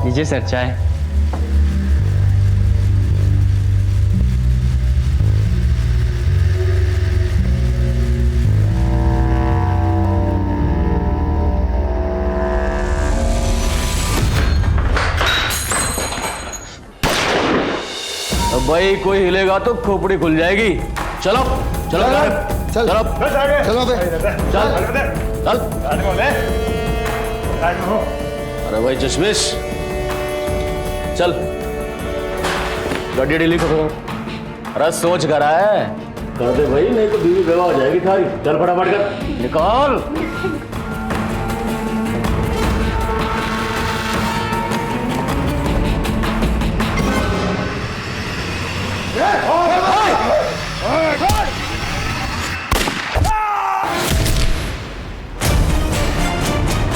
लीजिए सर चाय। अब भाई कोई हिलेगा तो खोपड़ी खुल जाएगी। चलो चलो चल चलो चलो बे चल अरे भाई चश्मिश चल गाड़ी ढीली करो। अरे सोच कर रहा है कर दे भाई, नहीं तो बीवी बेवा हो जाएगी थारी। चल फटाफट कर निकाल।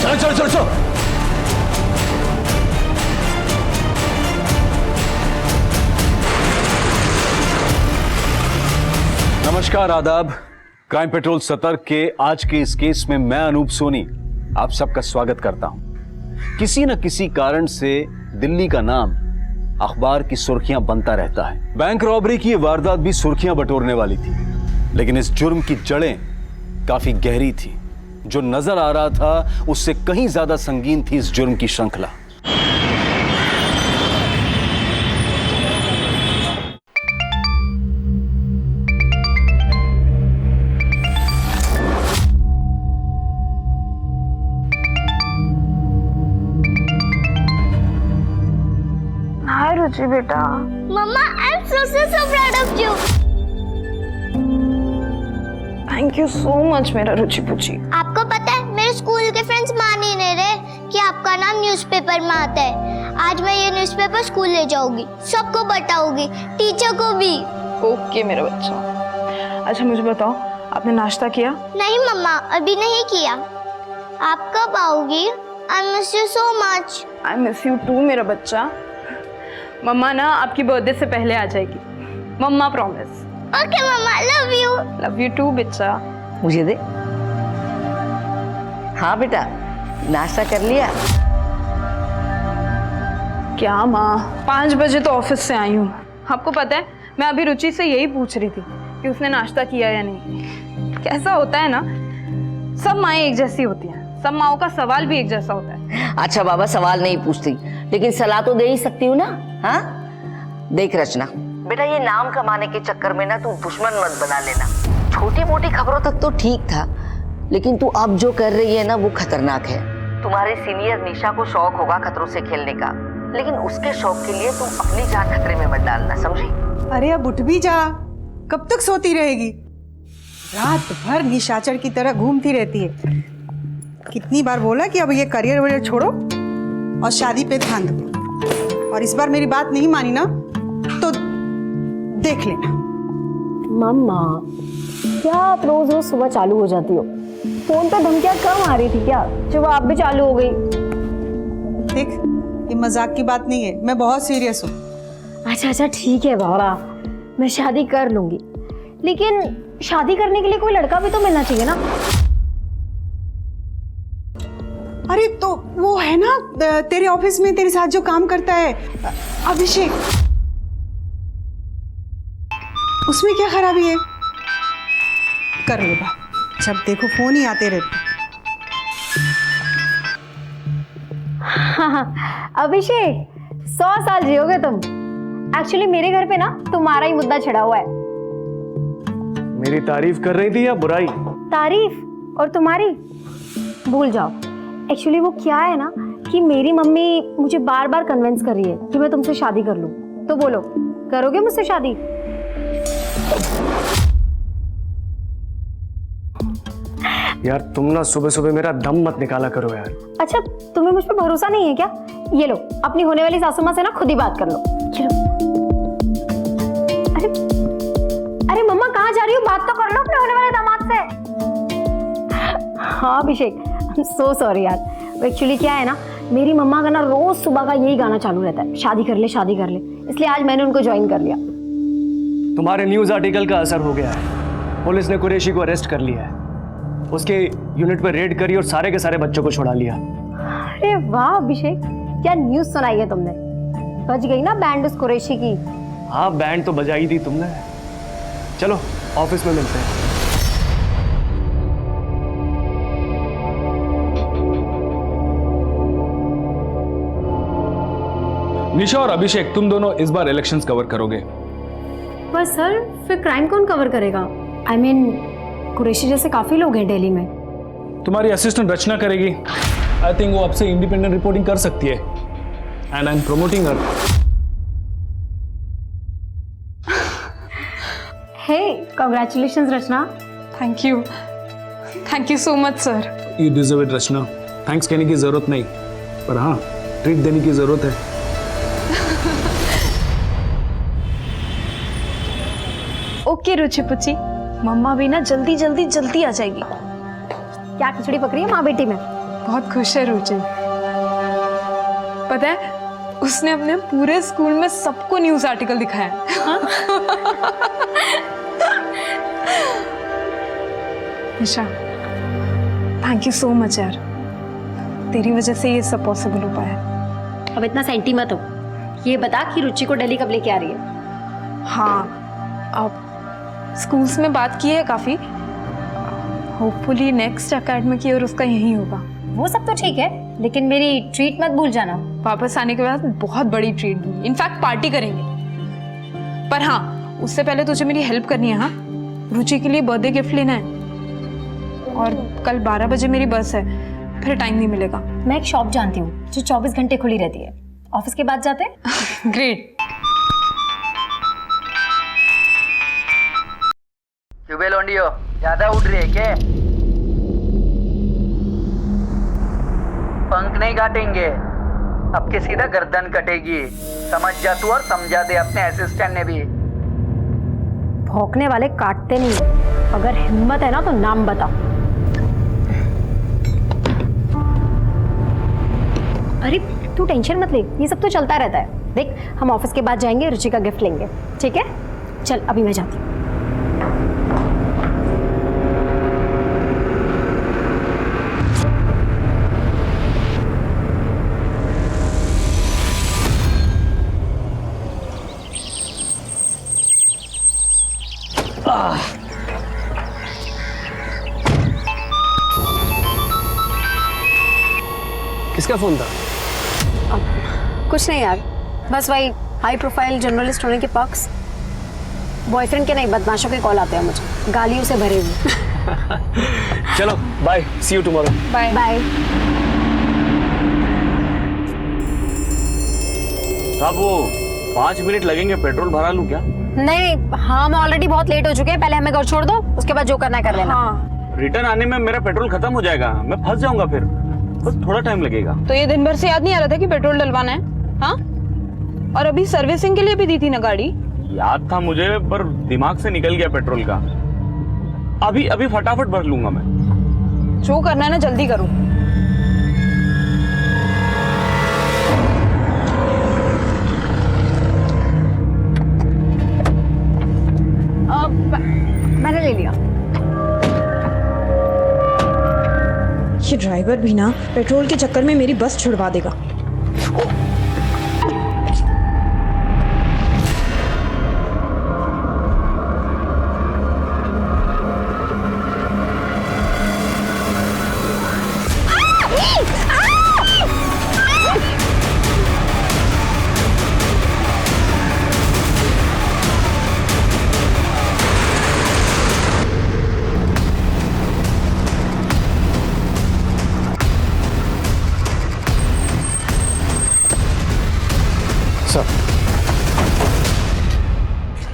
चलो चलो चलो चलो। नमस्कार आदाब। क्राइम पेट्रोल सतर्क के आज के इस केस में मैं अनूप सोनी आप सबका स्वागत करता हूं। किसी न किसी कारण से दिल्ली का नाम अखबार की सुर्खियां बनता रहता है। बैंक रॉबरी की यह वारदात भी सुर्खियां बटोरने वाली थी, लेकिन इस जुर्म की जड़ें काफी गहरी थी। जो नजर आ रहा था उससे कहीं ज्यादा संगीन थी इस जुर्म की श्रृंखला। हाय रुचि बेटा। मम्मा, I am so proud of you. Thank you so much मेरा रुचि पुची। आपको पता है मेरे स्कूल के फ्रेंड्स मान ही नहीं रहे कि आपका नाम न्यूज़पेपर में आता है। आज मैं ये न्यूज़पेपर स्कूल ले जाऊंगी, सबको बताऊंगी, टीचर को भी। ओके मेरा बच्चा। अच्छा मुझे बताओ, आपने नाश्ता किया? नहीं मम्मा, अभी नहीं किया। आप कब आओगी? I miss you so much. I miss you too मेरा बच्चा। मम्मा ना आपकी बर्थडे से पहले आ जाएगी, मम्मा प्रॉमिस। ओके मम्मा, लव यू टू बच्चा। मुझे दे। हाँ बेटा, नाश्ता कर लिया? क्या माँ, 5 बजे तो ऑफिस से आई हूँ। आपको पता है मैं अभी रुचि से यही पूछ रही थी कि उसने नाश्ता किया या नहीं। कैसा होता है ना, सब माएँ एक जैसी होती हैं, सब माओं का सवाल भी एक जैसा होता है। अच्छा बाबा, सवाल नहीं पूछती लेकिन सलाह तो दे ही सकती हूँ ना। हाँ देख रचना बेटा, ये नाम कमाने के चक्कर में ना तू दुश्मन मत बना लेना। छोटी मोटी खबरों तक तो ठीक था, लेकिन तू अब जो कर रही है ना वो खतरनाक है। तुम्हारे सीनियर निशा को शौक होगा खतरों से खेलने का, लेकिन उसके शौक के लिए तुम अपनी जान खतरे में मत डालना, समझी? अरे अब उठ भी जा, कब तक सोती रहेगी? रात भर निशाचर की तरह घूमती रहती है। कितनी बार बोला कि अब ये करियर वरियर छोड़ो और शादी पे ध्यान दो, और इस बार मेरी बात नहीं मानी ना तो देख लेना। मम्मा, क्या आप रोज रोज सुबह चालू हो जाती हो? फोन पे धमकियां कम आ रही थी क्या, जब आप भी चालू हो गई? देख, ये मजाक की बात नहीं है, मैं बहुत सीरियस हूँ। अच्छा अच्छा ठीक है बाबा, मैं शादी कर लूंगी, लेकिन शादी करने के लिए कोई लड़का भी तो मिलना चाहिए ना। अरे तो वो है ना तेरे ऑफिस में तेरे साथ जो काम करता है, अभिषेक, उसमें क्या खराबी है? कर लो बात, जब देखो फोन ही आते रहते। अभिषेक, 100 साल जियोगे तुम। एक्चुअली मेरे घर पे ना तुम्हारा ही मुद्दा छिड़ा हुआ है। मेरी तारीफ कर रही थी या बुराई? तारीफ और तुम्हारी भूल जाओ। एक्चुअली वो क्या है ना कि मेरी मम्मी मुझे बार बार कन्विंस कर रही है कि मैं तुमसे शादी कर लूं। तो बोलो, करोगे मुझसे शादी? यार तुम ना सुबह सुबह मेरा दम मत निकाला करो यार। अच्छा, तुम्हें मुझ पर भरोसा नहीं है क्या? ये लो, अपनी होने वाली सासू माँ से ना खुद ही बात कर लो। अरे अरे मम्मा, कहाँ जा रही हो? बात तो कर लो अपने होने वाले दामाद से। हाँ अभिषेक, सो सॉरी यार। एक्चुअली क्या है ना, मेरी मम्मा का ना रोज सुबह का यही गाना चालू रहता है, शादी कर ले शादी कर ले, इसलिए आज मैंने उनको ज्वाइन कर लिया। तुम्हारे न्यूज आर्टिकल का असर हो गया है। पुलिस ने कुरैशी को अरेस्ट कर लिया है, उसके यूनिट पर रेड करी और सारे के सारे बच्चों को छुड़ा लिया। अरे वाह अभिषेक, क्या न्यूज़ सुनाई है तुमने? बज गई ना बैंड उस कुरैशी की। हाँ, बैंड तो बजाई थी तुमने। चलो ऑफिस में मिलते हैं। निशा और अभिषेक, तुम दोनों इस बार इलेक्शंस कवर करोगे। पर सर फिर क्राइम कौन कवर करेगा? आई मीन कुरैशी जैसे काफी लोग हैं दिल्ली में। तुम्हारी असिस्टेंट रचना करेगी। आई थिंक वो आपसे इंडिपेंडेंट रिपोर्टिंग कर सकती है। And I am promoting her. Hey, congratulations Rachna. Thank you so much sir. You deserve it Rachna. Thanks कहने की जरूरत नहीं, पर हाँ, ट्रीट देने की जरूरत है। ओके रुचि पुची, मम्मा भी ना जल्दी आ जाएगी। क्या खिचड़ी पक रही है माँ बेटी में? बहुत खुश है रुचि। पता है, उसने अपने पूरे स्कूल में सबको न्यूज़ आर्टिकल दिखाया है। हाँ? निशा, थैंक यू सो मच यार, तेरी वजह से ये सब पॉसिबल हो पाया। अब इतना सेंटी मत हो। ये बता कि रुचि को दिल्ली कब लेके आ रही है? हाँ, अब स्कूल्स में बात की है काफ़ी। होपफुली नेक्स्ट एकेडमिक ईयर उसका यहीं होगा। वो सब तो ठीक है, लेकिन मेरी ट्रीट मत भूल जाना। वापस आने के बाद बहुत बड़ी ट्रीट दूंगी, इनफैक्ट पार्टी करेंगे। पर हाँ, उससे पहले तुझे मेरी हेल्प करनी है। हाँ, रुचि के लिए बर्थडे गिफ्ट लेना है और कल 12 बजे मेरी बस है, फिर टाइम नहीं मिलेगा। मैं एक शॉप जानती हूँ जो 24 घंटे खुली रहती है। ऑफिस के बाद जाते हैं। ग्रेट। क्यों लोंडियो, ज्यादा उड़ रही है क्या? पंख नहीं काटेंगे, अब के सीधा गर्दन कटेगी। समझ जा तू और समझा दे अपने असिस्टेंट ने भी। भौंकने वाले काटते नहीं। अगर हिम्मत है ना तो नाम बता। अरे तू टेंशन मत ले, ये सब तो चलता रहता है। देख, हम ऑफिस के बाद जाएंगे, रुचि का गिफ्ट लेंगे, ठीक है? चल अभी मैं जाती हूँ। किसका फोन था? कुछ नहीं यार, बस वही हाई प्रोफाइल जर्नलिस्ट होने के पक्ष। बॉयफ्रेंड के नहीं, बदमाशों के कॉल आते हैं मुझे, गालियों से भरे हुए। चलो bye, see you tomorrow. Bye bye. साहब, वो 5 मिनट लगेंगे, पेट्रोल भरा लूं क्या? नहीं, हाँ मैं ऑलरेडी बहुत लेट हो चुके हैं। पहले हमें घर छोड़ दो, उसके बाद जो करना है कर लेना। हाँ, रिटर्न आने में मेरा पेट्रोल खत्म हो जाएगा, मैं फंस जाऊंगा, फिर बस थोड़ा टाइम लगेगा। तो ये दिन भर से याद नहीं आ रहा था कि पेट्रोल डलवाना है? हाँ, और अभी सर्विसिंग के लिए भी दी थी ना गाड़ी। याद था मुझे, पर दिमाग से निकल गया पेट्रोल का। अभी फटाफट भर लूंगा मैं। जो करना है ना जल्दी करो। मैंने ले लिया। ये ड्राइवर भी ना पेट्रोल के चक्कर में मेरी बस छुड़वा देगा।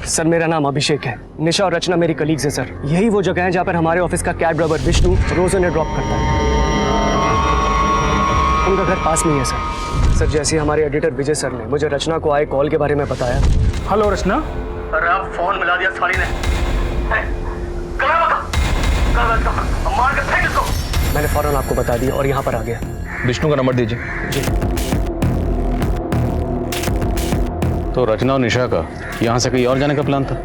सर, मेरा नाम अभिषेक है। निशा और रचना मेरी कलीग्स हैं सर। यही वो जगह है जहाँ पर हमारे ऑफिस का कैब ड्राइवर विष्णु रोज उन्हें ड्रॉप करता है। उनका घर पास में ही है सर। सर, जैसे ही हमारे एडिटर विजय सर ने मुझे रचना को आए कॉल के बारे में बताया। हेलो रचना। अरे आप फोन मिला दिया साली ने। मार के फेंक इसको। मैंने फौरन आपको बता दिया और यहाँ पर आ गया। विष्णु का नंबर दीजिए। जी। तो रचना और निशा का यहाँ से कहीं और जाने का प्लान था?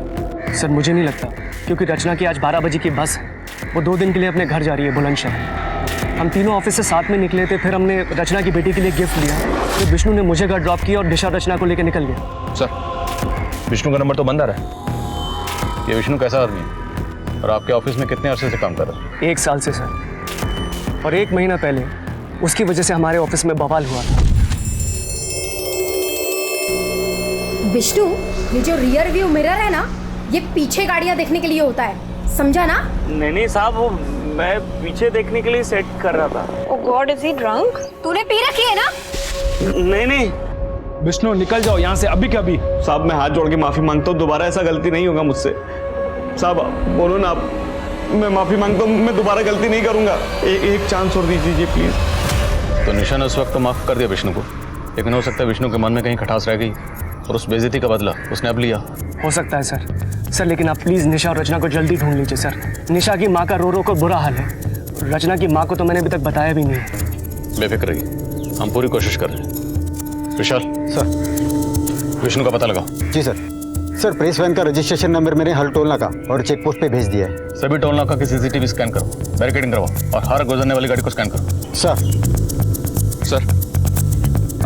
सर, मुझे नहीं लगता, क्योंकि रचना की आज 12 बजे की बस है। वो 2 दिन के लिए अपने घर जा रही है बुलंदशहर। हम तीनों ऑफिस से साथ में निकले थे, फिर हमने रचना की बेटी के लिए गिफ्ट लिया, फिर विष्णु ने मुझे घर ड्रॉप किया और निशा रचना को लेकर निकल गया। सर, विष्णु का नंबर तो बंद आ रहा है। ये विष्णु कैसा आदमी है और आपके ऑफिस में कितने अरसे से काम कर रहा है? 1 साल से सर, और 1 महीना पहले उसकी वजह से हमारे ऑफिस में बवाल हुआ था। विष्णु, ये जो रियर व्यू मिरर है ना, ये पीछे गाड़ियां देखने के लिए होता है, समझा ना? नहीं साहब, वो मैं पीछे देखने के लिए सेट कर रहा था। Oh God, is he drunk? तूने पी रखी है ना? नहीं। विष्णु निकल जाओ यहाँ से अभी के अभी। साहब मैं हाथ जोड़ के माफी मांगता हूँ, दोबारा ऐसा गलती नहीं होगा मुझसे। साहब बोलो ना आप, मैं माफी मांगता हूँ, मैं दोबारा गलती नहीं करूँगा। एक चांस और दीजिए प्लीज। तो निशा ने उस वक्त तो माफ कर दिया विष्णु को, लेकिन हो सकता है विष्णु के मन में कहीं खटास रह गई और उस बेइज्जती का बदला उसने अब लिया। हो सकता है सर, लेकिन आप प्लीज निशा और रचना को जल्दी ढूंढ लीजिए सर। निशा की माँ का रो कर बुरा हाल है, रचना की माँ को तो मैंने अभी तक बताया भी नहीं है। बेफिक्र रहिए, हम पूरी कोशिश कर रहे हैं। विशाल सर, विष्णु का पता लगाओ। जी सर, प्रेस वैन का रजिस्ट्रेशन नंबर मैंने हर टोल नाका और चेक पोस्ट पे भेज दिया है। सभी टोल नाका की सीसीटीवी स्कैन करो, बैरिकेडिंग करवाओ और हर गुजरने वाली गाड़ी को स्कैन करो। सर,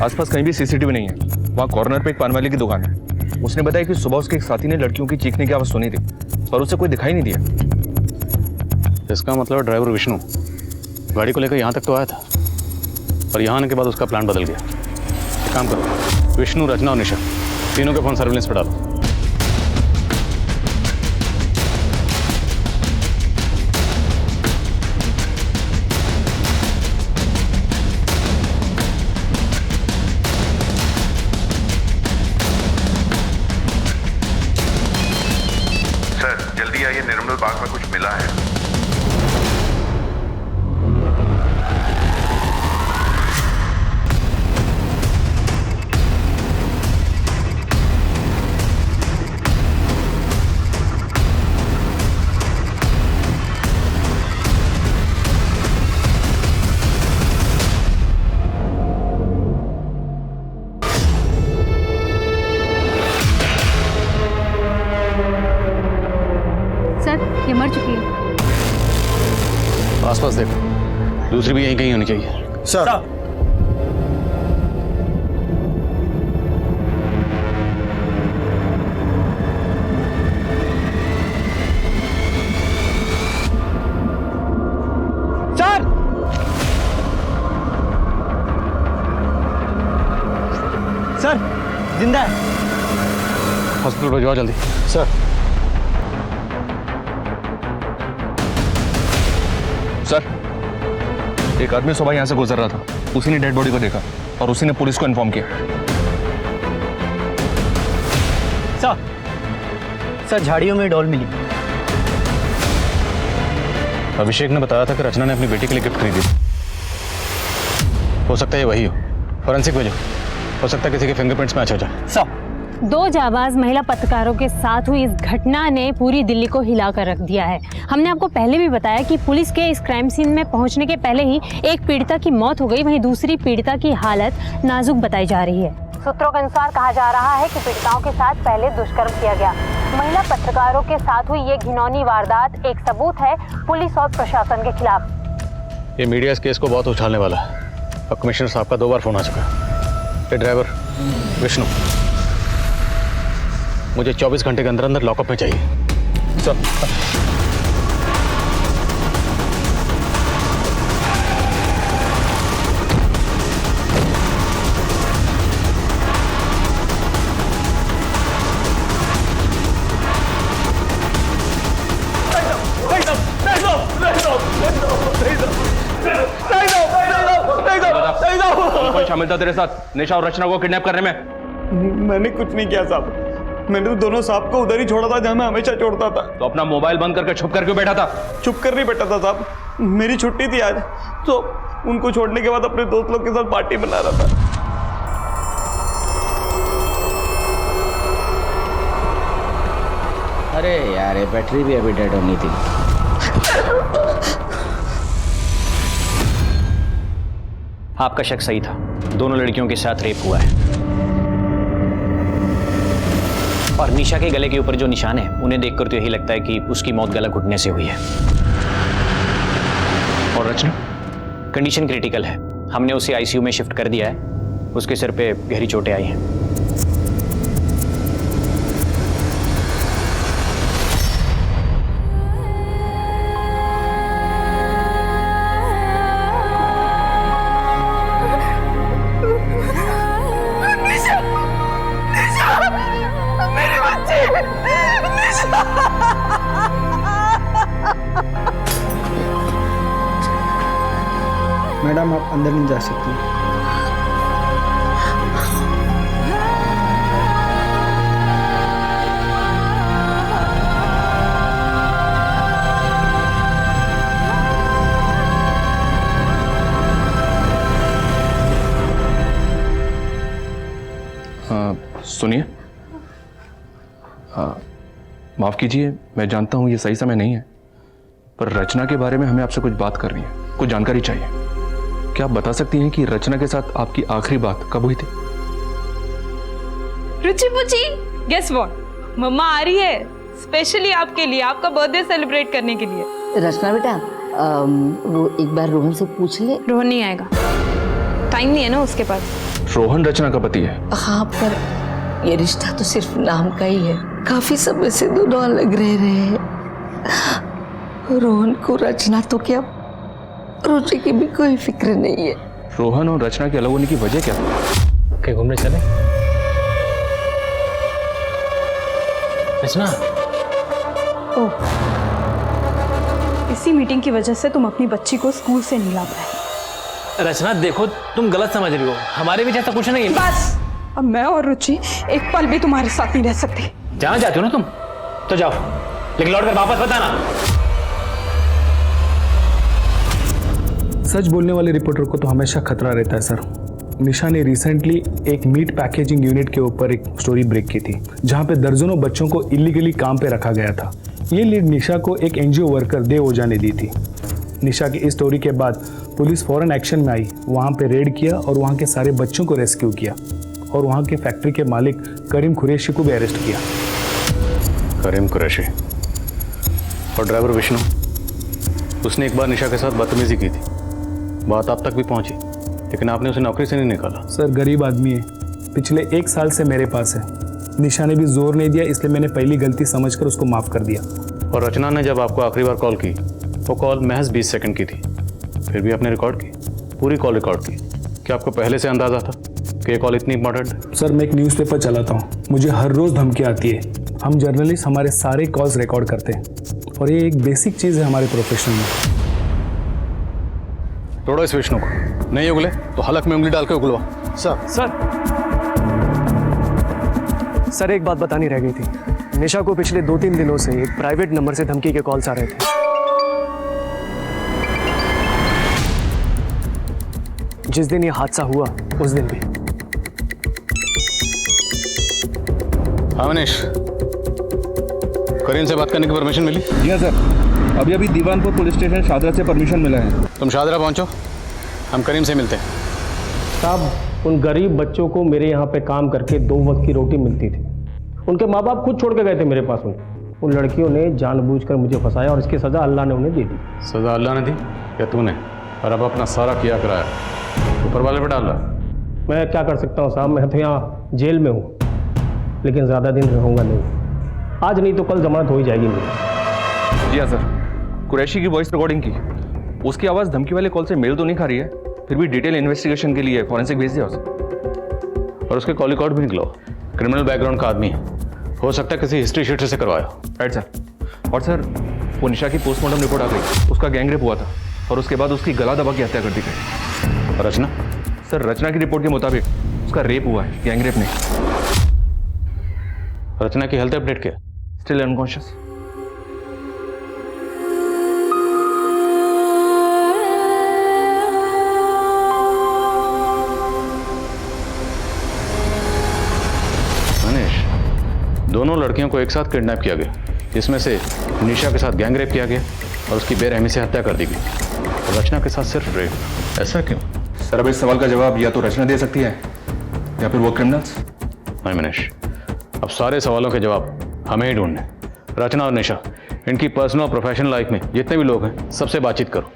आसपास कहीं भी सीसीटीवी नहीं है। वहाँ कॉर्नर पे एक पान वाले की दुकान है, उसने बताया कि सुबह उसके एक साथी ने लड़कियों की चीखने की आवाज सुनी थी, पर उसे कोई दिखाई नहीं दिया। इसका मतलब ड्राइवर विष्णु गाड़ी को लेकर यहाँ तक तो आया था, पर यहाँ आने के बाद उसका प्लान बदल गया। एक काम करो, विष्णु, रचना और निशा तीनों के फोन सर्विलेंस पर डालो। सर जल्दी आइए, निर्मल बाग में कुछ मिला है। ये मर चुकी है। आसपास देखो, दूसरी भी यहीं कहीं होनी चाहिए। सर, सर जिंदा है। हॉस्पिटल भिजवाओ जल्दी। सर, सर, एक आदमी सुबह यहाँ से गुजर रहा था, उसी ने डेड बॉडी को देखा और उसी ने पुलिस को इन्फॉर्म किया। सर झाड़ियों में डॉल मिली। अभिषेक ने बताया था कि रचना ने अपनी बेटी के लिए गिफ्ट खरीदी। हो सकता है ये वही हो। फॉरेंसिक भेजो, हो सकता है किसी के फिंगरप्रिंट्स मैच हो जाए। 2 जाबाज महिला पत्रकारों के साथ हुई इस घटना ने पूरी दिल्ली को हिला कर रख दिया है। हमने आपको पहले भी बताया कि पुलिस के इस क्राइम सीन में पहुंचने के पहले ही एक पीड़िता की मौत हो गई, वहीं दूसरी पीड़िता की हालत नाजुक बताई जा रही है। सूत्रों के अनुसार कहा जा रहा है कि पीड़िताओं के साथ पहले दुष्कर्म किया गया। महिला पत्रकारों के साथ हुई ये घिनौनी वारदात एक सबूत है पुलिस और प्रशासन के खिलाफ। ये मीडिया इस केस को बहुत उछालने वाला है और कमिश्नर साहब का 2 बार फोन आ चुका है। ये ड्राइवर विष्णु मुझे 24 घंटे के अंदर अंदर लॉकअप में चाहिए। सर, कौन शामिल था तेरे साथ निशा और रचना को किडनैप करने में? मैंने कुछ नहीं किया साहब, मैंने तो दोनों साहब को उधर ही छोड़ा था जहां मैं हमेशा छोड़ता था। तो अपना मोबाइल बंद करके छुप कर क्यों बैठा था? छुप कर नहीं बैठा था साहब, मेरी छुट्टी थी आज, तो उनको छोड़ने के बाद अपने दोस्त लोग के साथ पार्टी बना रहा था। अरे यार ये बैटरी भी अभी डेड होनी थी। आपका शक सही था, दोनों लड़कियों के साथ रेप हुआ है और निशा के गले के ऊपर जो निशान है उन्हें देखकर तो यही लगता है कि उसकी मौत गला घुटने से हुई है। और रचना कंडीशन क्रिटिकल है। हमने उसे आईसीयू में शिफ्ट कर दिया है। उसके सिर पे गहरी चोटें आई हैं। मैडम आप अंदर नहीं जा सकती। सुनिए, माफ कीजिए, मैं जानता हूं ये सही समय नहीं है, पर रचना के बारे में हमें आपसे कुछ बात करनी है, कुछ जानकारी चाहिए। क्या आप बता सकती हैं कि रचना के साथ आपकी आखिरी बात कब हुई थी? रुचि पुची, गेस व्हाट, मम्मा आ रही है स्पेशली आपके लिए, आपका बर्थडे सेलिब्रेट करने के लिए। रचना बेटा, वो एक बार रोहन से पूछ ले। रोहन नहीं आएगा, टाइम नहीं है ना उसके पास। रोहन रचना का पति है? हाँ, पर ये रिश्ता तो सिर्फ नाम का ही है। काफी समय से दोनों अलग रह रहे हैं। रोहन को रचना तो क्या, रुचि की भी कोई फिक्र नहीं है। रोहन और रचना के अलग होने की वजह क्या? कहीं घूमने चले? रचना, इसी मीटिंग की वजह से तुम अपनी बच्ची को स्कूल से नहीं ला पाए। रचना देखो, तुम गलत समझ रही हो, हमारे बीच ऐसा कुछ नहीं है। बस, अब मैं और रुचि एक पल भी तुम्हारे साथ नहीं रह सकती। जहाँ जाती हो ना तुम, तो जाओ, लेकिन लौट कर वापस बताना। सच बोलने वाले रिपोर्टर को तो हमेशा खतरा रहता है सर। निशा ने रिसेंटली एक मीट पैकेजिंग यूनिट के ऊपर एक स्टोरी ब्रेक की थी, जहां पे दर्जनों बच्चों को इलीगली काम पे रखा गया था। ये लीड निशा को एक एनजीओ वर्कर देव ओझा ने दी थी। निशा की इस स्टोरी के बाद पुलिस फौरन एक्शन में आई, वहां पे रेड किया और वहां के सारे बच्चों को रेस्क्यू किया और वहां के फैक्ट्री के मालिक करीम कुरैशी को भी अरेस्ट किया। करीम कुरैशी और ड्राइवर विष्णु, उसने एक बार निशा के साथ बदतमीजी की थी, बात आप तक भी पहुंची, लेकिन आपने उसे नौकरी से नहीं निकाला। सर गरीब आदमी है, पिछले 1 साल से मेरे पास है। निशा ने भी जोर नहीं दिया, इसलिए मैंने पहली गलती समझकर उसको माफ कर दिया। और रचना ने जब आपको आखिरी बार कॉल की, वो कॉल महज 20 सेकंड की थी, फिर भी आपने रिकॉर्ड की, पूरी कॉल रिकॉर्ड की। क्या आपको पहले से अंदाजा था कि ये कॉल इतनी इंपॉर्टेंट है? सर मैं एक न्यूज़पेपर चलाता हूँ, मुझे हर रोज़ धमकी आती है। हम जर्नलिस्ट हमारे सारे कॉल्स रिकॉर्ड करते हैं और ये एक बेसिक चीज़ है हमारे प्रोफेशन में। तोड़ो इस विष्णु को, नहीं उगले तो हलक में उंगली डाल के उगलवा। सर एक बात बतानी रह गई थी। निशा को पिछले 2-3 दिनों से एक प्राइवेट नंबर से धमकी के कॉल्स आ रहे थे, जिस दिन ये हादसा हुआ उस दिन भी। हाँ मनीष, करीम से बात करने की परमिशन मिली? जी हाँ सर, अभी अभी दीवानपुर पुलिस स्टेशन शादरा से परमिशन मिला है। तुम शादरा पहुंचो, हम करीम से मिलते हैं। साहब, उन गरीब बच्चों को मेरे यहाँ पे काम करके 2 वक्त की रोटी मिलती थी। उनके माँ बाप खुद छोड़ के गए थे मेरे पास। उन लड़कियों ने जानबूझकर मुझे फंसाया और इसकी सज़ा अल्लाह ने उन्हें दे दी। सज़ा अल्लाह ने दी या तूने? और अब अपना सारा किया कराया ऊपर वाले पे डाल रहा। मैं क्या कर सकता हूँ साहब, मैं तो यहाँ जेल में हूँ, लेकिन ज़्यादा दिन रहूँगा नहीं। आज नहीं तो कल जमानत हो ही जाएगी मेरी। जी हाँ सर, कुरैशी की वॉइस रिकॉर्डिंग की, उसकी आवाज़ धमकी वाले कॉल से मेल तो नहीं खा रही है, फिर भी डिटेल इन्वेस्टिगेशन के लिए फॉरेंसिक भेज दिया उसे। और उसके कॉल रिकॉर्ड भी निकलो, क्रिमिनल बैकग्राउंड का आदमी है, हो सकता है किसी हिस्ट्री शीटर से करवाया। Right sir. और सर वो निशा की पोस्टमार्टम रिपोर्ट आ गई, उसका गैंग रेप हुआ था और उसके बाद उसकी गला दबा की हत्या कर दी गई। रचना? सर रचना की रिपोर्ट के मुताबिक उसका रेप हुआ है, गैंग रेप नहीं। रचना की हेल्थ अपडेट क्या? Still unconscious. दोनों लड़कियों को एक साथ किडनैप किया गया, जिसमें से निशा के साथ गैंग रेप किया गया और उसकी बेरहमी से हत्या कर दी गई। रचना के साथ सिर्फ रेप, ऐसा क्यों? सर अब इस सवाल का जवाब या तो रचना दे सकती है या फिर वो क्रिमिनल्स। नहीं मनीष, अब सारे सवालों के जवाब हमें ही ढूंढने। रचना और निशा, इनकी पर्सनल और प्रोफेशनल लाइफ में जितने भी लोग हैं सबसे बातचीत करो।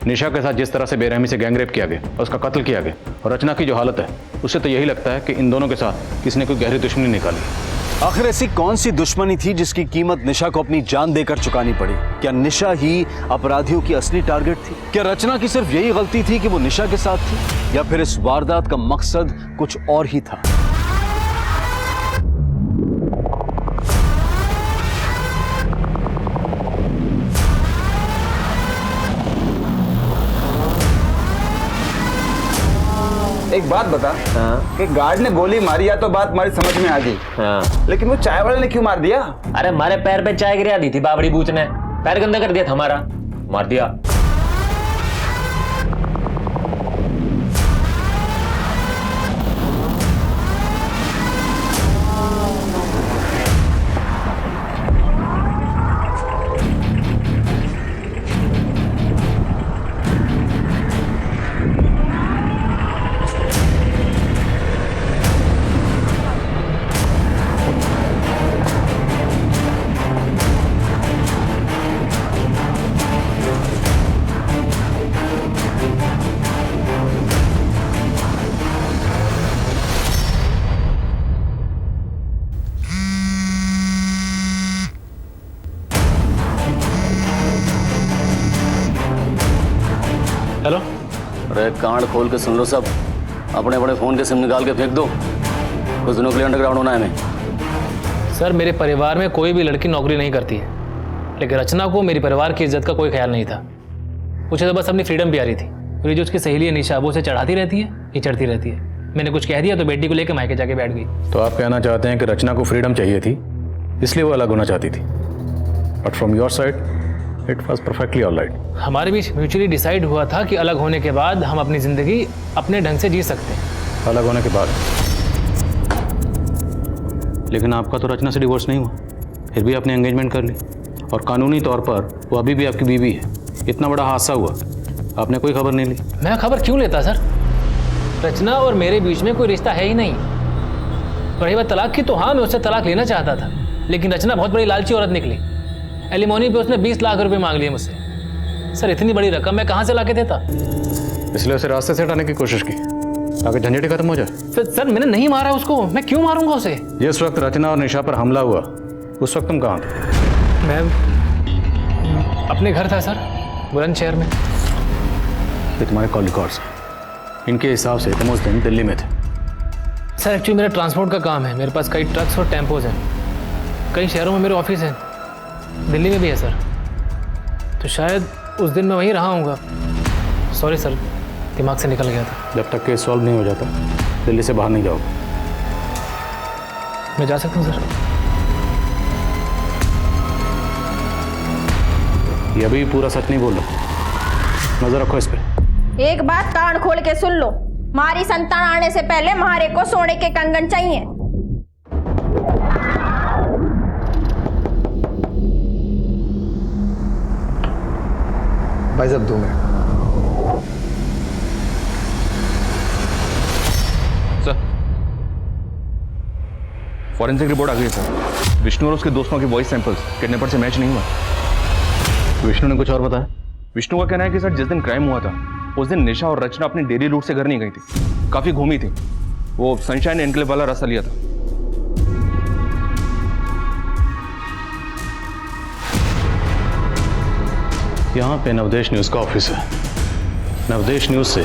निशा के साथ जिस तरह से बेरहमी से गैंगरेप किया गया और उसका कत्ल किया गया और रचना की जो हालत है, उससे तो यही लगता है कि इन दोनों के साथ किसी ने कोई गहरी दुश्मनी निकाली। आखिर ऐसी कौन सी दुश्मनी थी जिसकी कीमत निशा को अपनी जान देकर चुकानी पड़ी? क्या निशा ही अपराधियों की असली टारगेट थी? क्या रचना की सिर्फ यही गलती थी कि वो निशा के साथ थी, या फिर इस वारदात का मकसद कुछ और ही था? एक बात बता कि गार्ड ने गोली मारी, या तो बात हमारी समझ में आ गई, लेकिन वो चाय वाले ने क्यों मार दिया? अरे हमारे पैर पे चाय गिरा दी थी बाबड़ी बूच ने, पैर गंदा कर दिया था हमारा, मार दिया। हेलो। अरे कांड खोल के सुन लो सब, अपने अपने फोन के सिम निकाल के फेंक दो, कुछ दिनों के लिए अंडरग्राउंड होना है हमें। सर मेरे परिवार में कोई भी लड़की नौकरी नहीं करती है, लेकिन रचना को मेरी परिवार की इज्जत का कोई ख्याल नहीं था। उसे तो बस अपनी फ्रीडम प्यारी थी। और ये जो उसकी सहेली है निशा, वो उसे चढ़ाती रहती है, ये चढ़ती रहती है। मैंने कुछ कह दिया तो बेटी को लेकर मायके जाके बैठ गई। तो आप कहना चाहते हैं कि रचना को फ्रीडम चाहिए थी, इसलिए वो अलग होना चाहती थी, but from your side it was perfectly alright. हमारे बीच म्यूचुअली डिसाइड हुआ था कि अलग होने के बाद हम अपनी ज़िंदगी अपने ढंग से जी सकते हैं। अलग होने के बाद? लेकिन आपका तो रचना से डिवोर्स नहीं हुआ, फिर भी आपने एंगेजमेंट कर ली, और कानूनी तौर पर वो अभी भी आपकी बीवी है। इतना बड़ा हादसा हुआ, आपने कोई खबर नहीं ली। मैं खबर क्यों लेता सर? रचना और मेरे बीच में कोई रिश्ता है ही नहीं। रही बात तलाक की, तो हाँ मैं उससे तलाक लेना चाहता था, लेकिन रचना बहुत बड़ी लालची औरत निकली। एलिमोनी पे उसने 20 लाख रुपए मांग लिए मुझसे। सर इतनी बड़ी रकम मैं कहाँ से लाके देता? इसलिए उसे रास्ते से हटाने की कोशिश की ताकि झंझट ही खत्म हो जाए। सर मैंने नहीं मारा उसको, मैं क्यों मारूंगा उसे? जिस वक्त रचना और निशा पर हमला हुआ उस वक्त तुम कहाँ थे? मैं अपने घर था सर, बुलंदशहर में। ये तुम्हारे कॉल रिकॉर्ड्स, इनके हिसाब से तुम उस दिन दिल्ली में थे। सर एक्चुअली मेरा ट्रांसपोर्ट का काम है, मेरे पास कई ट्रक्स और टेम्पोज हैं। कई शहरों में मेरे ऑफिस हैं, दिल्ली में भी है सर। तो शायद उस दिन मैं वहीं रहा हूँगा। सॉरी सर, दिमाग से निकल गया था। जब तक केस सॉल्व नहीं हो जाता दिल्ली से बाहर नहीं जाओगे। मैं जा सकता हूँ सर? ये अभी पूरा सच नहीं बोल रहा, नजर रखो इस पे। एक बात कान खोल के सुन लो, हमारी संतान आने से पहले हमारे को सोने के कंगन चाहिए। भाई साहब 2 मिनट। सर फॉरेंसिक रिपोर्ट आ गई है सर। विष्णु और उसके दोस्तों के वॉइस सैंपल्स किडनैपर से मैच नहीं हुआ। विष्णु ने कुछ और बताया? विष्णु का कहना है कि सर जिस दिन क्राइम हुआ था उस दिन निशा और रचना अपनी डेली रूट से घर नहीं गई थी, काफी घूमी थी। वो सनशाइन एनक्लेव वाला रास्ता लिया था। यहाँ पे नवदेश न्यूज़ का ऑफिस है। नवदेश न्यूज़ से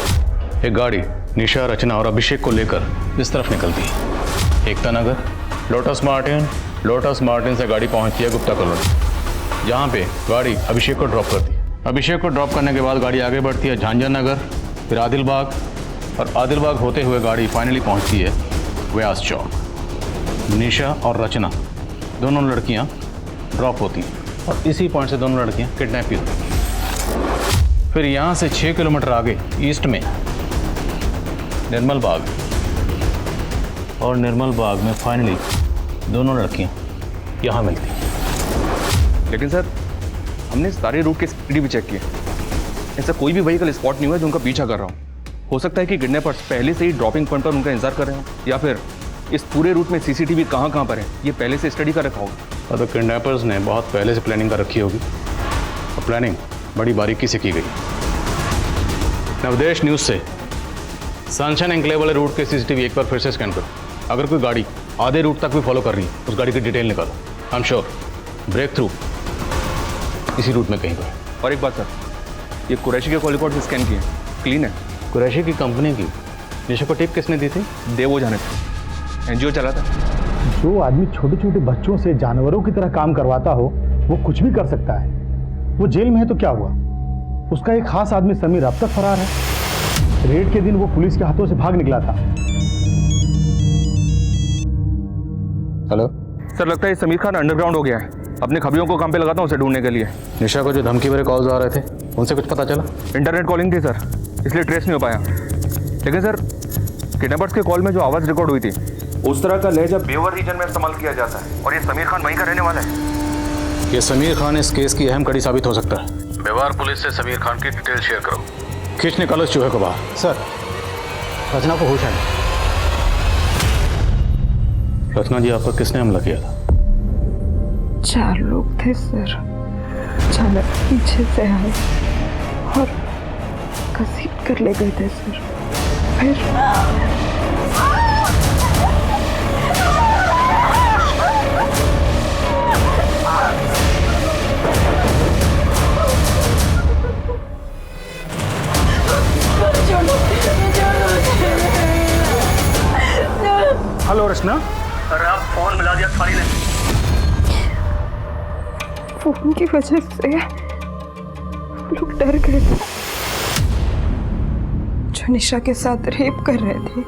एक गाड़ी निशा, रचना और अभिषेक को लेकर इस तरफ निकलती है। एकता नगर, लोटस मार्टिन से गाड़ी पहुँचती है गुप्ता कॉलोनी, जहाँ पे गाड़ी अभिषेक को ड्रॉप करती है। अभिषेक को ड्रॉप करने के बाद गाड़ी आगे बढ़ती है झांझर नगर, फिर आदिलबाग, और आदिलबाग होते हुए गाड़ी फाइनली पहुँचती है व्यास चौक। निशा और रचना दोनों लड़कियाँ ड्रॉप होती हैं, और इसी पॉइंट से दोनों लड़कियाँ किडनैप की होती हैं। फिर यहाँ से 6 किलोमीटर आगे ईस्ट में निर्मल बाग, और निर्मल बाग में फाइनली दोनों लड़कियाँ यहाँ मिलती हैं। लेकिन सर हमने सारे रूट के स्पीड भी चेक किए, ऐसा कोई भी व्हीकल स्पॉट नहीं हुआ जो उनका पीछा कर रहा हो। हो सकता है कि किडनैपर्स पहले से ही ड्रॉपिंग पॉइंट पर उनका इंतजार कर रहे हो, या फिर इस पूरे रूट में सीसीटीवी कहाँ कहाँ पर है ये पहले से स्टडी कर रखा होगा। तो किडनैपर्स ने बहुत पहले से प्लानिंग कर रखी होगी, और प्लानिंग बड़ी बारीकी से की गई। नवदेश न्यूज से सनशाइन एनक्लेव वाले रूट के सीसीटीवी एक बार फिर से स्कैन करो। अगर कोई गाड़ी आधे रूट तक भी फॉलो कर रही है, उस गाड़ी की डिटेल निकालो। I am sure break through इसी रूट में कहीं पर। और एक बात सर, ये कुरैशी के कॉल रिकॉर्ड स्कैन किए, क्लीन है। कुरैशी की कंपनी की निशा को टिप किसने दी थी? देवो जाने थे, एनजीओ चला था। जो आदमी छोटे छोटे बच्चों से जानवरों की तरह काम करवाता हो वो कुछ भी कर सकता है। वो जेल में है तो क्या हुआ, उसका एक खास आदमी समीर अब तक फरार है। रेड के दिन वो पुलिस के हाथों से भाग निकला था। हेलो सर, लगता है समीर खान अंडरग्राउंड हो गया है। अपने खबरियों को काम पे लगाता हूँ उसे ढूंढने के लिए। निशा को जो धमकी भरे कॉल्स आ रहे थे उनसे कुछ पता चला? इंटरनेट कॉलिंग थी सर, इसलिए ट्रेस नहीं हो पाया। लेकिन सर, किडनैपर्स के कॉल में जो आवाज़ रिकॉर्ड हुई थी उस तरह का लहजा बेवर रीजन में इस्तेमाल किया जाता है, और ये समीर खान वहीं का रहने वाला है। ये समीर खान इस केस की अहम कड़ी साबित हो सकता है। व्यवहार पुलिस से समीर खान की डिटेल शेयर करो। खींच निकालो इस चूहे को बाहर। सर, रचना को होश है। रचना जी, आप पर किसने हमला किया था? 4 लोग थे सर, अचानक पीछे से आए और घसीट कर ले गए थे सर। फिर हेलो रचना। अरे आप फोन मिला दिया थाली ने। फोन की वजह से लोग डर गए थे। जो निशा के साथ रेप कर रहे थे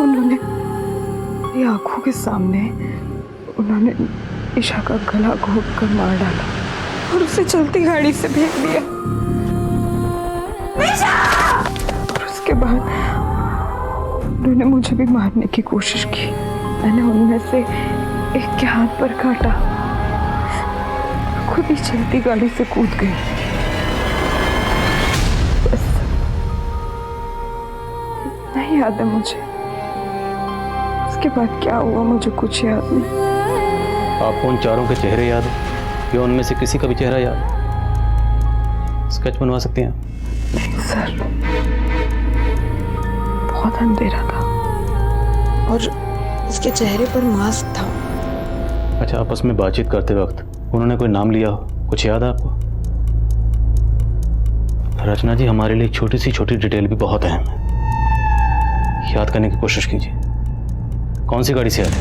उन्होंने मेरी आंखों के सामने उन्होंने निशा का गला घोट कर मार डाला और उसे चलती गाड़ी से फेंक दिया। और उसके बाद उन्होंने मुझे भी मारने की कोशिश की। मैंने उनमें से एक के हाथ पर काटा, खुद ही चलती गाड़ी से कूद गई। बस नहीं याद है मुझे, उसके बाद क्या हुआ मुझे कुछ याद नहीं। आपको उन चारों के चेहरे याद है या उनमें से किसी का भी चेहरा याद? स्केच बनवा सकती हैं? नहीं सर, बहुत अंधेरा था और उसके चेहरे पर मास्क था। अच्छा, आपस में बातचीत करते वक्त उन्होंने कोई नाम लिया हो, कुछ याद है आपको? रचना जी, हमारे लिए छोटी सी छोटी डिटेल भी बहुत अहम है, याद करने की कोशिश कीजिए। कौन सी गाड़ी से आए थे?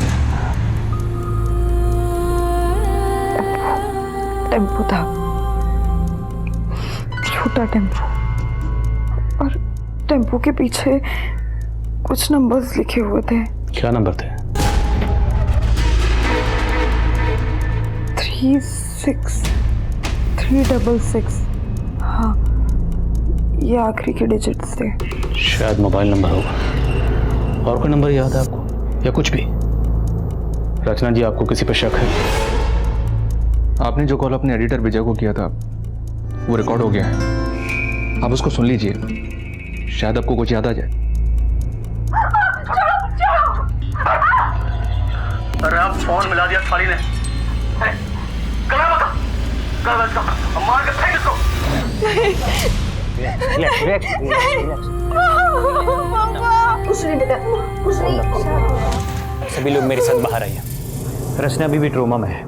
टेम्पो था, छोटा टेम्पो, और टेम्पो के पीछे कुछ नंबर्स लिखे हुए थे। क्या नंबर थे? 36366। हाँ, ये आखिरी के डिजिट्स थे। शायद मोबाइल नंबर होगा। और कोई नंबर याद है आपको या कुछ भी? रचना जी, आपको किसी पर शक है? आपने जो कॉल अपने एडिटर विजय को किया था वो रिकॉर्ड हो गया है, आप उसको सुन लीजिए, शायद आपको कुछ याद आ जाए। अरे आप फोन मिला दिया थाली ने। गला बता, गला इसका, मार के फेंक इसको। कुछ नहीं बेटा, कुछ नहीं। सभी लोग मेरे साथ बाहर आइए। रचना अभी भी ट्रोमा में है।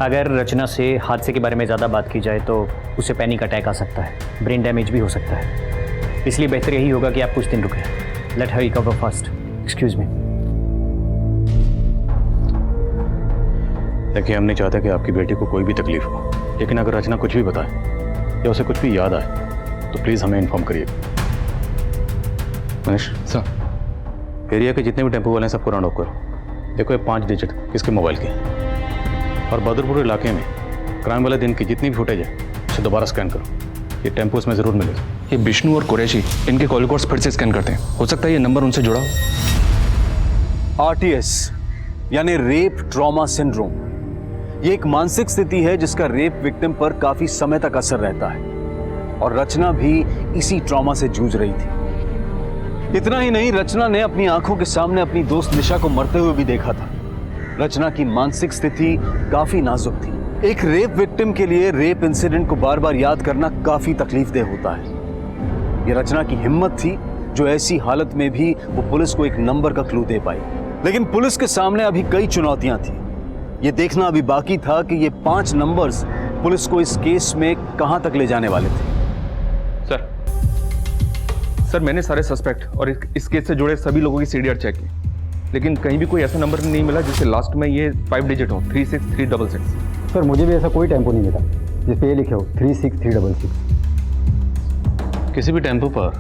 अगर रचना से हादसे के बारे में ज़्यादा बात की जाए तो उसे पैनिक अटैक आ सकता है, ब्रेन डैमेज भी हो सकता है। इसलिए बेहतर यही होगा कि आप कुछ दिन रुकें। Let her recover first. Excuse me. देखिए, हम नहीं चाहते कि आपकी बेटी को कोई भी तकलीफ हो, लेकिन अगर रचना कुछ भी बताए या उसे कुछ भी याद आए तो प्लीज़ हमें इन्फॉर्म करिए। मनीष सर, एरिया के जितने भी टेम्पो वाले हैं सबको राउंड ऑफ करो। देखो, ये 5 डिजिट किसके मोबाइल के, और बहादुरपुर इलाके में क्राइम वाले दिन की जितनी भी फुटेज है उसे दोबारा स्कैन करो। ये टेम्पो उसमें ज़रूर मिलेगा। ये विष्णु और कुरैशी, इनके कॉल रिकॉर्ड्स फिर से स्कैन करते हैं, हो सकता है ये नंबर उनसे जुड़ा हो। RTS यानी रेप ट्रॉमा सिंड्रोम, ये एक मानसिक स्थिति है जिसका रेप विक्टिम पर काफी समय तक असर रहता है, और रचना भी इसी ट्रॉमा से जूझ रही थी। इतना ही नहीं, रचना ने अपनी आंखों के सामने अपनी दोस्त निशा को मरते हुए भी देखा था। रचना की मानसिक स्थिति काफी नाजुक थी। एक रेप विक्टिम के लिए रेप इंसिडेंट को बार बार याद करना काफी तकलीफदेह होता है। ये रचना की हिम्मत थी जो ऐसी हालत में भी वो पुलिस को एक नंबर का क्लू दे पाई। लेकिन पुलिस के सामने अभी कई चुनौतियां थी। ये देखना अभी बाकी था कि ये 5 नंबर्स पुलिस को इस केस में कहां तक ले जाने वाले थे। सर मैंने सारे सस्पेक्ट और इस केस से जुड़े सभी लोगों की सीडीआर चेक की, लेकिन कहीं भी कोई ऐसा नंबर नहीं मिला जिससे लास्ट में ये 5 डिजिट हो, 36366। सर मुझे भी ऐसा कोई टेम्पो नहीं मिला जिस पे ये लिखे हो 36366। किसी भी टेम्पो पर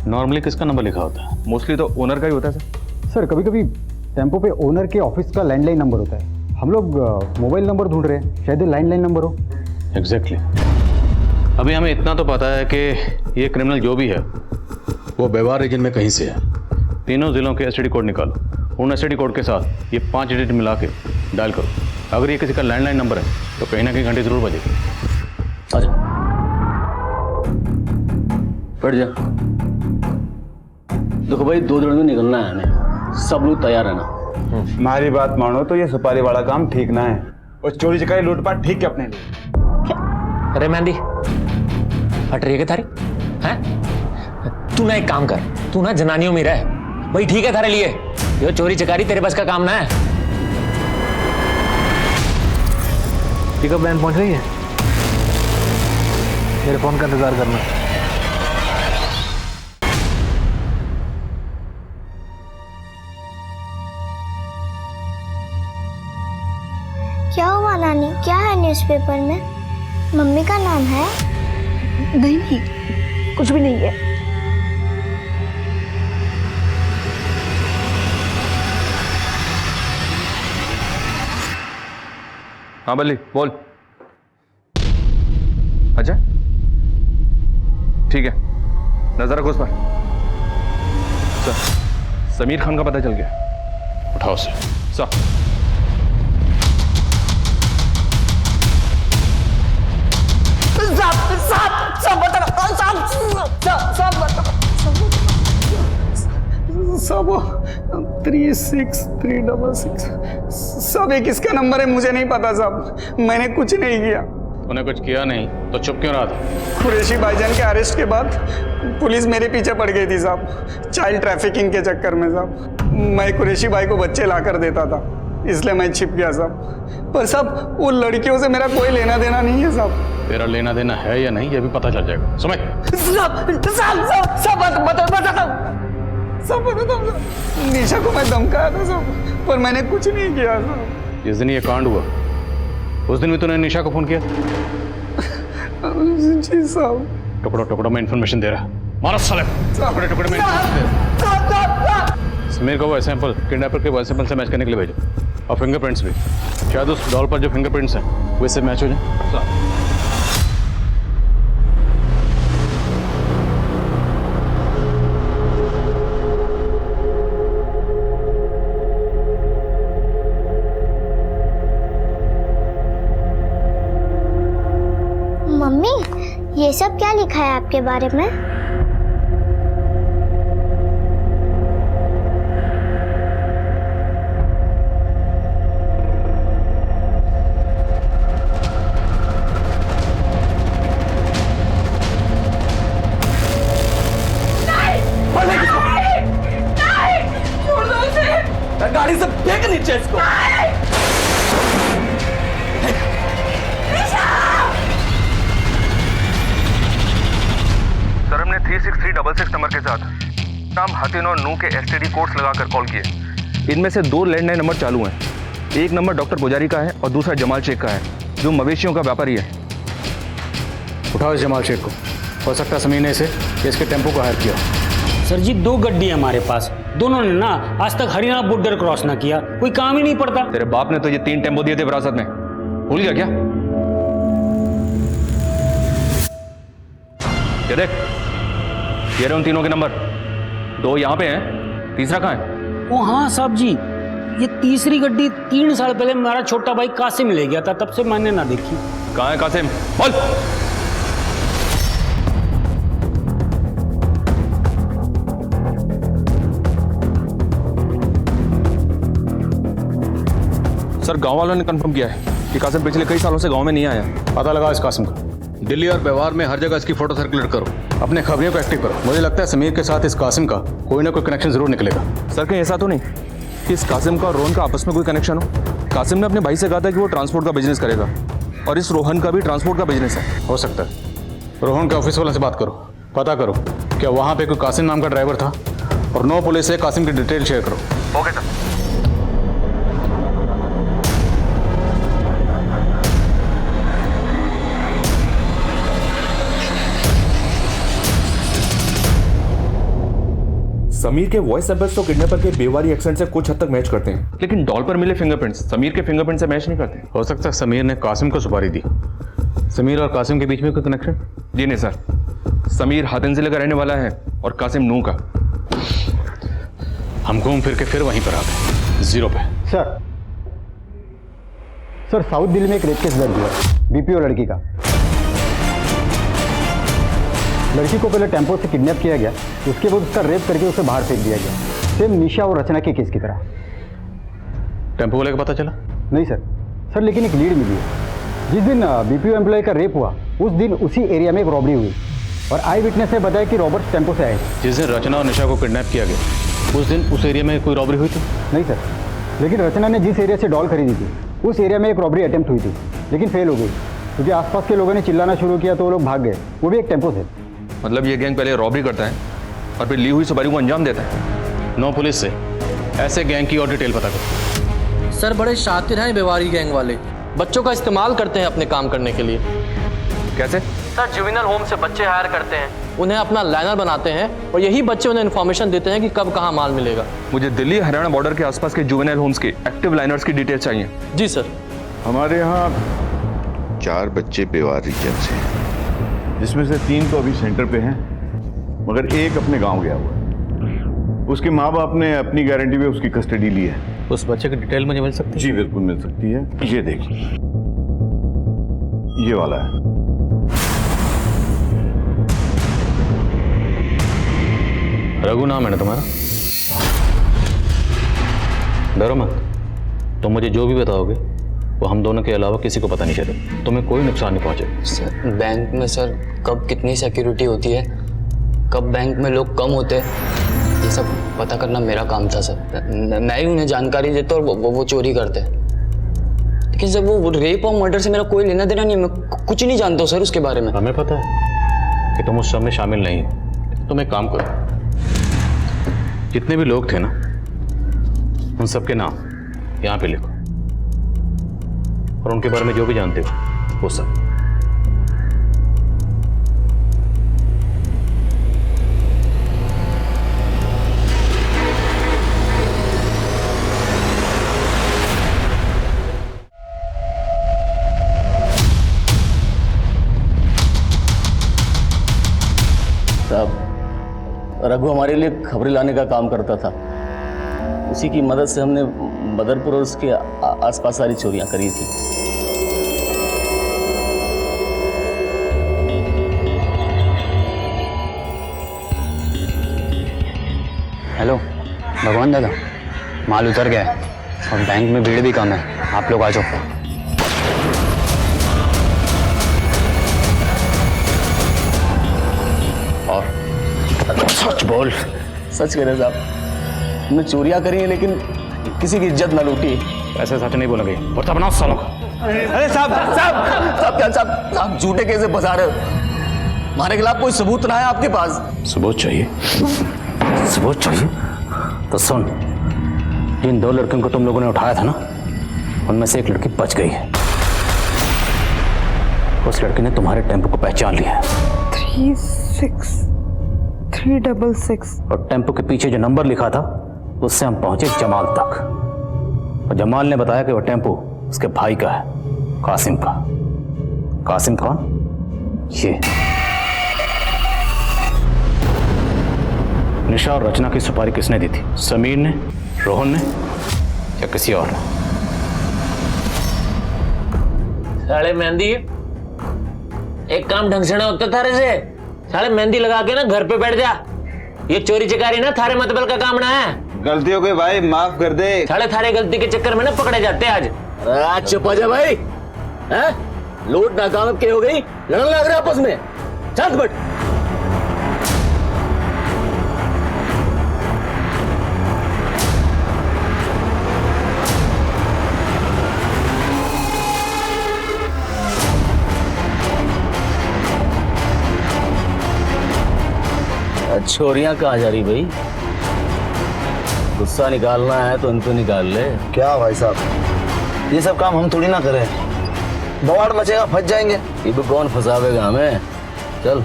नॉर्मली किसका नंबर लिखा होता है? मोस्टली तो ओनर का ही होता है सर कभी कभी टेम्पो पे ओनर के ऑफिस का लैंडलाइन नंबर होता है। हम लोग मोबाइल नंबर ढूंढ रहे हैं, शायद लैंडलाइन नंबर हो। एग्जैक्टली। अभी हमें इतना तो पता है कि ये क्रिमिनल जो भी है वो व्यवहार रीजन में कहीं से है। तीनों जिलों के एसटीडी कोड निकालो, उन एसटीडी कोड के साथ ये 5 डिजिट मिला के डायल करो। अगर ये किसी का लैंडलाइन नंबर है तो कहीं ना कहीं घंटे जरूर बजेगी। आजा, बैठ जा। देखो भाई, 2 दिन में निकलना है हमें, सब लोग तैयार है ना? हमारी बात मानो तो ये सुपारी वाला काम ठीक ना है, और चोरी चकारी लूटपाट ठीक है अपने लिए। अरे मेहंदी, हट रही है क्या थारी? हैं? तू ना एक काम कर, तू ना जनानियों में रह, भाई ठीक है थारे लिए। ये चोरी चकारी तेरे बस का काम ना है। पिकअप वैन पहुंच रही है, मेरे फोन का इंतजार करना। क्या हुआ नानी, क्या है न्यूज़पेपर में? मम्मी का नाम है? नहीं, कुछ भी नहीं है। हाँ बल्ली बोल। अच्छा ठीक है, नजर रखो उस पर। समीर खान का पता चल गया? उठाओ से। सर सब 36366 सब एक किसका नंबर है मुझे नहीं पता साहब, मैंने कुछ नहीं किया। तूने कुछ किया नहीं तो चुप क्यों रहा था? कुरैशी भाईजान के अरेस्ट के बाद पुलिस मेरे पीछे पड़ गई थी साहब, चाइल्ड ट्रैफिकिंग के चक्कर में साहब। मैं कुरैशी भाई को बच्चे ला कर देता था, इसलिए मैं छिप गया साहब। पर साहब वो लड़कियों से मेरा कोई लेना देना नहीं है साहब। तेरा लेना देना है या नहीं ये भी पता चल जाएगा। समझ? सब पता था, निशा को मैं धमकाया था सब, पर मैंने कुछ नहीं किया साहब। जिस दिन ये कांड हुआ उस दिन भी तूने निशा को फोन किया? जी साहब। टुकड़ों टुकड़ों में इंफॉर्मेशन दे रहा। मारो साले, टुकड़े टुकड़े में इंफॉर्मेशन दे रहा। समीर को वो सैंपल किडनैपर के वो सैंपल से मैच करने के लिए भेजो, और फिंगरप्रिंट्स भी। शायद उस डॉल पर जो फिंगरप्रिंट्स हैं वो इससे मैच हो जाए। मम्मी ये सब क्या लिखा है आपके बारे में? गाड़ी से फेंक नीचे इसको। सर हमने 36366 नंबर के साथ नाम हतिन और नू के एसटीडी कोड्स लगाकर कॉल किए। इनमें से 2 लैंडलाइन नंबर चालू हैं। एक नंबर डॉक्टर पुजारी का है और दूसरा जमाल शेख का है जो मवेशियों का व्यापारी है। उठाओ इस जमाल शेख को, हो सकता है समीर ने इसे इसके टेम्पो को हायर किया। सर जी 2 गड्डी है हमारे पास, दोनों ने ना आज तक हरियाणा बॉर्डर क्रॉस ना किया, कोई काम ही नहीं पड़ता। तेरे बाप ने तो ये 3 टेम्पो दिए थे विरासत में, भूल गया क्या? ये देख, ये रहे उन तीनों के नंबर। 2 यहाँ पे हैं, तीसरा कहाँ है? ओ हाँ साहब जी, ये तीसरी गड्डी 3 साल पहले हमारा छोटा भाई कासिम ले गया था, तब से मैंने ना देखी। कहाँ है कासिम? बोल। सर गांव वालों ने कंफर्म किया है कि कासिम पिछले कई सालों से गांव में नहीं आया। पता लगा इस कासिम का। दिल्ली और व्यवहार में हर जगह इसकी फोटो सर्कुलेट करो। अपने खबरियों को एक्टिव करो। मुझे लगता है समीर के साथ इस कासिम का कोई ना कोई कनेक्शन जरूर निकलेगा। सर कहीं ऐसा तो नहीं कि इस कासिम का और रोहन का आपस में कोई कनेक्शन हो? कासिम ने अपने भाई से कहा था कि वो ट्रांसपोर्ट का बिजनेस करेगा और इस रोहन का भी ट्रांसपोर्ट का बिजनेस है। हो सकता है। रोहन के ऑफिस वाले से बात करो, पता करो क्या वहाँ पे कोई कासिम नाम का ड्राइवर था, और 9 पुलिस से कासिम की डिटेल शेयर करो। Okay sir. समीर के वॉइस सैंपल्स तो किडनैपर के बेवारी एक्सेंट से कुछ हद तक मैच करते हैं, लेकिन डॉल पर मिले फिंगरप्रिंट्स समीर के फिंगरप्रिंट से मैच नहीं करते। हो सकता है समीर ने कासिम को सुपारी दी। समीर और कासिम के बीच में कोई कनेक्शन? जी नहीं सर, समीर हातिन जिले का रहने वाला है और कासिम नूह का। हम घूम फिर के फिर वहीं पर आ गए, 0 पे। सर साउथ दिल्ली में एक रेप केस दर्ज हुआ, बीपीओ लड़की का। लड़की को पहले टेम्पो से किडनैप किया गया, उसके बाद उसका रेप करके उसे बाहर फेंक दिया गया, सेम निशा और रचना के केस की तरह। टेम्पो वाले का पता चला? नहीं सर लेकिन एक लीड मिली है। जिस दिन बीपीओ एम्प्लॉय का रेप हुआ उस दिन उसी एरिया में एक रॉबरी हुई, और आई विटनेस ने बताया कि रॉबर्ट्स टेम्पो से आए। जिस दिन रचना और निशा को किडनैप किया गया उस दिन उस एरिया में कोई रॉबरी हुई थी? नहीं सर, लेकिन रचना ने जिस एरिया से डॉल खरीदी थी उस एरिया में एक रॉबरी अटेम्प्ट हुई थी, लेकिन फेल हो गई क्योंकि आसपास के लोगों ने चिल्लाना शुरू किया तो वो लोग भाग गए, वो भी एक टेम्पो से। मतलब ये गैंग पहले रॉबरी करता है और फिर ली हुई सवारी को अंजाम देता है। 9 पुलिस से ऐसे गैंग की और डिटेल पता करो। सर बड़े शातिर हैं बेवारी गैंग वाले, बच्चों का इस्तेमाल करते हैं अपने काम करने के लिए। कैसे? सर जुवेनाइल होम से बच्चे हायर करते हैं, उन्हें अपना लाइनर बनाते हैं और यही बच्चे उन्हें इन्फॉर्मेशन देते हैं कि कब कहाँ माल मिलेगा। मुझे दिल्ली हरियाणा बॉर्डर के आसपास के जुवेनाइल होम्स के एक्टिव लाइनर्स की डिटेल चाहिए। जी सर। हमारे यहाँ 4 बच्चे बेवारी जब से हैं, जिसमें से 3 तो अभी सेंटर पे हैं, मगर एक अपने गांव गया हुआ है। उसके माँ बाप ने अपनी गारंटी पे उसकी कस्टडी ली है। उस बच्चे की डिटेल मुझे मिल सकती है? जी बिल्कुल मिल सकती है। ये देखिए, ये वाला है। रघु नाम है ना तुम्हारा? डरो मत, तुम मुझे जो भी बताओगे वो हम दोनों के अलावा किसी को पता नहीं चले, तुम्हें कोई नुकसान नहीं पहुंचे। सर बैंक में सर कब कितनी सिक्योरिटी होती है, कब बैंक में लोग कम होते हैं, ये सब पता करना मेरा काम था सर। मैं ही उन्हें जानकारी देता और वो चोरी करते। लेकिन सर वो रेप और मर्डर से मेरा कोई लेना देना नहीं है, मैं कुछ नहीं जानता हूँ सर उसके बारे में। हमें पता है कि तुम उस सब में शामिल नहीं हो। तुम एक काम करो, जितने भी लोग थे ना उन सबके नाम यहाँ पे लिखो और उनके बारे में जो भी जानते हो वो सब। साहब रघु हमारे लिए खबरें लाने का काम करता था, उसी की मदद से हमने बदरपुर और उसके आसपास सारी चोरियां करी थी। हेलो भगवान दादा, माल उतर गया है और बैंक में भीड़ भी कम है, आप लोग आ जाओ। और सच बोल। सच कह रहे साहब, हमने चोरियां करी हैं लेकिन किसी की इज्जत ना लूटी। ऐसे सच नहीं बोलेंगे और तब ना सालों। अरे साहब साहब साहब क्या साहब, आप झूठे कैसे फंसा रहे हो? हमारे खिलाफ कोई सबूत ना है आपके पास? सबूत चाहिए? सबूत चाहिए तो सुन, जिन 2 लड़कियों को तुम लोगों ने उठाया था ना, उनमें से एक लड़की बच गई है। उस लड़की ने तुम्हारे टेम्पो को पहचान लिया है। 36366 और टेम्पो के पीछे जो नंबर लिखा था उससे हम पहुंचे जमाल तक, और जमाल ने बताया कि वो टेम्पो उसके भाई का है, कासिम का। कासिम कौन? ये निशा और रचना की सुपारी किसने दी थी? समीर ने, रोहन ने या किसी और ने? साले मेहंदी, एक काम ढंग से ना होता थारे से। साले मेहंदी लगा के ना घर पे बैठ जा, ये चोरी चकारी ना थारे मतबल का काम ना है। गलती हो गई भाई, माफ कर दे। साले थारे गलती के चक्कर में ना पकड़े जाते आज। चुप जा भाई, हैं? लूट नाकाम के हो गई, लड़ने लग रहे आपस में। चल बट छोरियां कहाँ जा रही भाई? गुस्सा निकालना है तो इन पे निकाल ले। क्या भाई साहब, ये सब काम हम थोड़ी ना करें, बवाड़ मचेगा, फंस जाएंगे। ये भी कौन फंसावेगा हमें? चल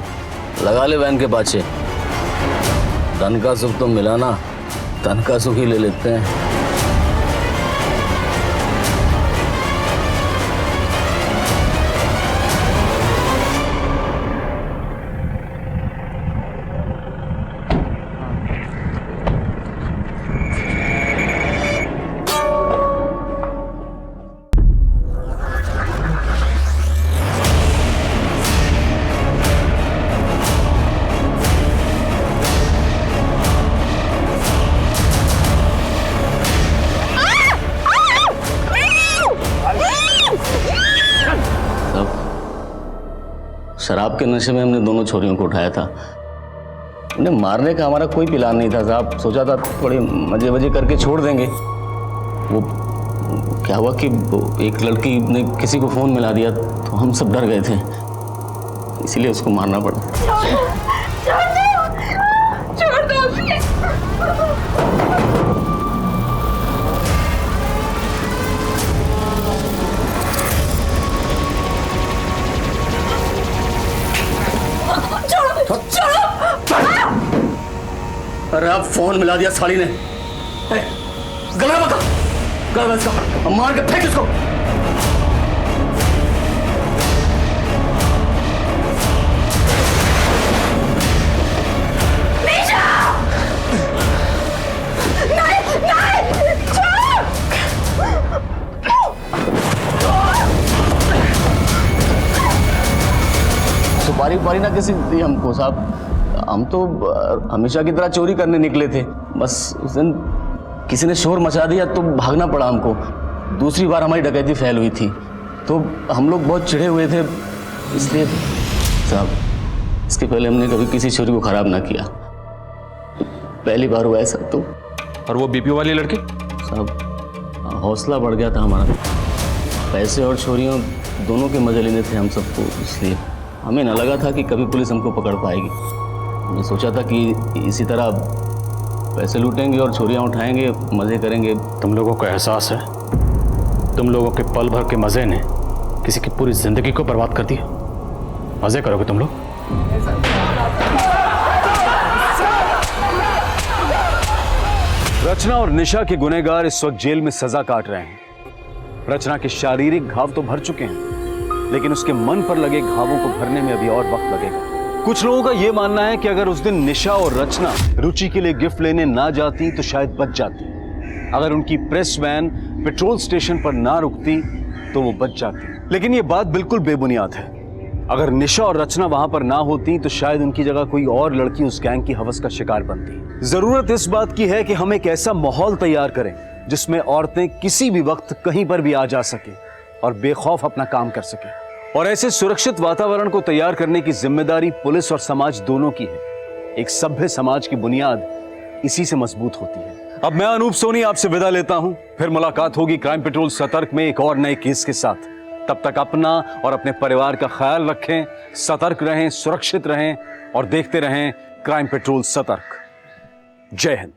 लगा ले वैन के पाछे। धन का सुख तो मिला ना, तन का सुख ही ले लेते हैं। शराब के नशे में हमने दोनों छोरियों को उठाया था। उन्हें मारने का हमारा कोई प्लान नहीं था साहब। सोचा था थोड़े मजे वजे करके छोड़ देंगे। वो क्या हुआ कि एक लड़की ने किसी को फ़ोन मिला दिया तो हम सब डर गए थे, इसीलिए उसको मारना पड़ा। छोड़ दो उसे। अरे अब फोन मिला दिया साली ने। गला बका, गला इसका, मार के फेंक इसको। सुपारी उपारी ना किसी दी हमको साहब। हम तो हमेशा की तरह चोरी करने निकले थे, बस उस दिन किसी ने शोर मचा दिया तो भागना पड़ा हमको। दूसरी बार हमारी डकैती फैल हुई थी तो हम लोग बहुत चिढ़े हुए थे, इसलिए साहब इसके पहले हमने कभी किसी चोरी को खराब ना किया, पहली बार हुआ ऐसा। तो और वो बीपीओ वाली लड़की साहब हौसला बढ़ गया था हमारा। पैसे और चोरियों दोनों के मजे लेने थे हम सबको, इसलिए हमें न लगा था कि कभी पुलिस हमको पकड़ पाएगी। हमने सोचा था कि इसी तरह पैसे लूटेंगे और चोरियां उठाएंगे, मज़े करेंगे। तुम लोगों को एहसास है तुम लोगों के पल भर के मज़े ने किसी की पूरी जिंदगी को बर्बाद कर दिया? मज़े करोगे तुम लोग? रचना और निशा के गुनहगार इस वक्त जेल में सजा काट रहे हैं। रचना के शारीरिक घाव तो भर चुके हैं, लेकिन उसके मन पर लगे घावों को भरने में अभी और वक्त लगेगा। कुछ लोगों का यह मानना है कि अगर उस दिन निशा और रचना रुचि के लिए गिफ्ट लेने ना जाती तो शायद बच जाती। अगर उनकी प्रेस वैन पेट्रोल स्टेशन पर ना रुकती तो वो बच जाती। लेकिन ये बात बिल्कुल बेबुनियाद है। अगर निशा और रचना वहां पर ना होती तो शायद उनकी जगह कोई और लड़की उस गैंग की हवस का शिकार बनती। जरूरत इस बात की है कि हम एक ऐसा माहौल तैयार करें जिसमें औरतें किसी भी वक्त कहीं पर भी आ जा सके और बेखौफ अपना काम कर सके। और ऐसे सुरक्षित वातावरण को तैयार करने की जिम्मेदारी पुलिस और समाज दोनों की है। एक सभ्य समाज की बुनियाद इसी से मजबूत होती है। अब मैं अनूप सोनी आपसे विदा लेता हूं, फिर मुलाकात होगी क्राइम पेट्रोल सतर्क में एक और नए केस के साथ। तब तक अपना और अपने परिवार का ख्याल रखें, सतर्क रहें, सुरक्षित रहें और देखते रहें क्राइम पेट्रोल सतर्क। जय हिंद।